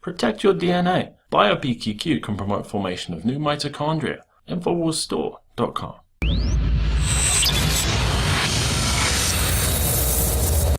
Protect your DNA. BioPQQ can promote formation of new mitochondria. Infowarsstore.com.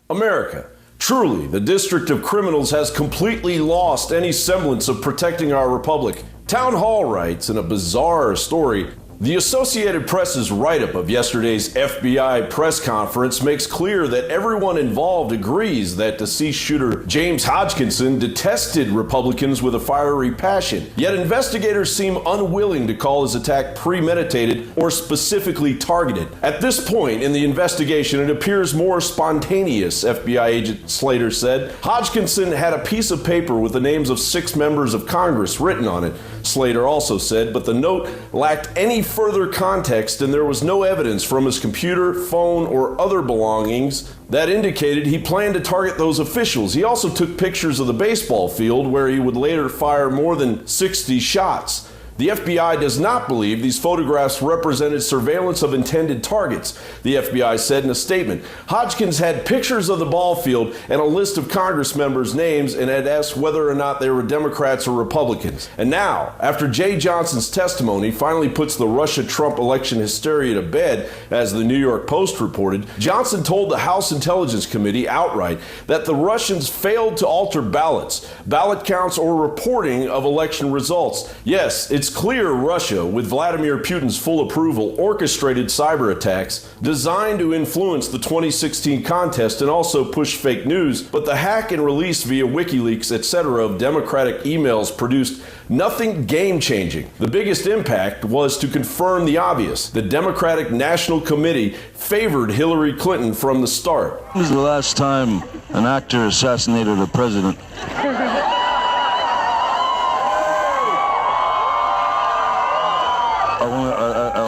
America. Truly, the District of Criminals has completely lost any semblance of protecting our republic. Town Hall writes in a bizarre story, the Associated Press's write-up of yesterday's FBI press conference makes clear that everyone involved agrees that deceased shooter James Hodgkinson detested Republicans with a fiery passion. Yet investigators seem unwilling to call his attack premeditated or specifically targeted. At this point in the investigation, it appears more spontaneous, FBI agent Slater said. Hodgkinson had a piece of paper with the names of 6 members of Congress written on it, Slater also said, but the note lacked any further context and there was no evidence from his computer, phone, or other belongings that indicated he planned to target those officials. He also took pictures of the baseball field where he would later fire more than 60 shots. The FBI does not believe these photographs represented surveillance of intended targets, the FBI said in a statement. Hodgkins had pictures of the ball field and a list of Congress members' names and had asked whether or not they were Democrats or Republicans. And now, after Jay Johnson's testimony finally puts the Russia-Trump election hysteria to bed, as the New York Post reported, Johnson told the House Intelligence Committee outright that the Russians failed to alter ballots, ballot counts, or reporting of election results. Yes, it's clear Russia, with Vladimir Putin's full approval, orchestrated cyber attacks designed to influence the 2016 contest and also push fake news, but the hack and release via WikiLeaks, etc. of Democratic emails produced nothing game-changing. The biggest impact was to confirm the obvious. The Democratic National Committee favored Hillary Clinton from the start. When was the last time an actor assassinated a president?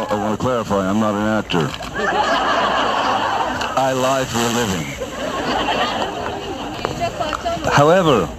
I want to clarify, I'm not an actor. I lie for a living. However,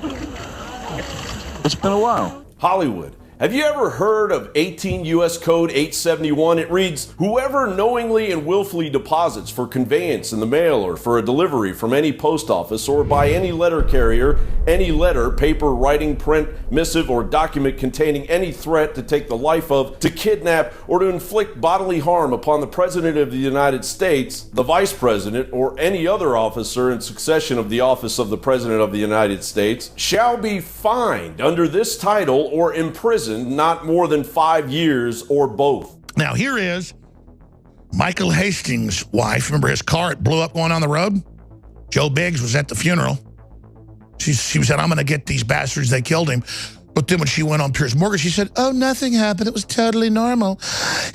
it's been a while. Hollywood. Have you ever heard of 18 U.S. Code 871? It reads, whoever knowingly and willfully deposits for conveyance in the mail or for a delivery from any post office or by any letter carrier, any letter, paper, writing, print, missive, or document containing any threat to take the life of, to kidnap, or to inflict bodily harm upon the President of the United States, the Vice President, or any other officer in succession of the office of the President of the United States, shall be fined under this title or imprisoned not more than 5 years or both. Now here is Michael Hastings' wife. Remember his car, it blew up going on the road? Joe Biggs was at the funeral. She said, I'm going to get these bastards, they killed him. But then when she went on Piers Morgan, she said, oh, nothing happened. It was totally normal.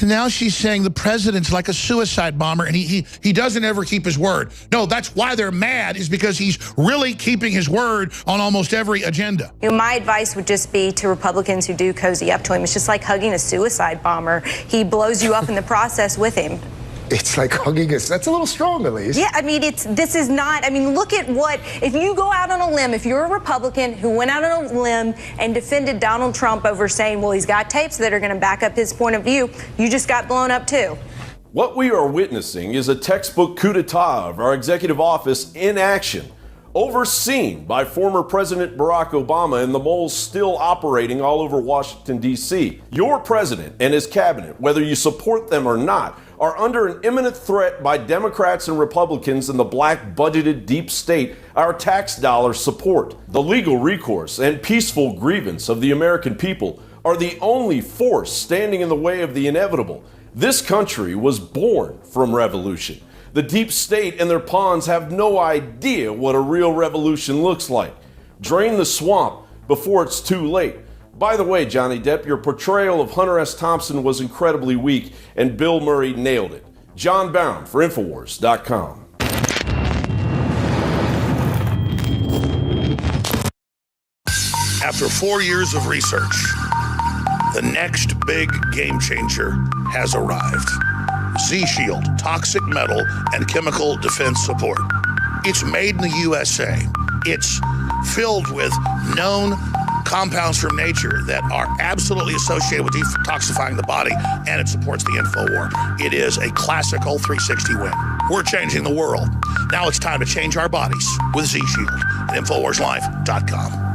And now she's saying the president's like a suicide bomber and he doesn't ever keep his word. No, that's why they're mad, is because he's really keeping his word on almost every agenda. You know, my advice would just be to Republicans who do cozy up to him, it's just like hugging a suicide bomber. He blows you up in the process with him. It's like hugging us. That's a little strong, Elise. Yeah, I mean, this is not, I mean, look at what, if you go out on a limb, if you're a Republican who went out on a limb and defended Donald Trump over saying, well, he's got tapes that are going to back up his point of view, you just got blown up too. What we are witnessing is a textbook coup d'etat of our executive office in action, overseen by former President Barack Obama and the moles still operating all over Washington, D.C. Your president and his cabinet, whether you support them or not, are under an imminent threat by Democrats and Republicans in the black budgeted deep state our tax dollars support. The legal recourse and peaceful grievance of the American people are the only force standing in the way of the inevitable. This country was born from revolution. The deep state and their pawns have no idea what a real revolution looks like. Drain the swamp before it's too late. By the way, Johnny Depp, your portrayal of Hunter S. Thompson was incredibly weak, and Bill Murray nailed it. John Bound for Infowars.com. After 4 years of research, the next big game changer has arrived. Z-Shield, toxic metal and chemical defense support. It's made in the USA. It's filled with known compounds from nature that are absolutely associated with detoxifying the body, and it supports the InfoWar. It is a classical 360 win. We're changing the world. Now it's time to change our bodies with Z-Shield at InfoWarsLife.com.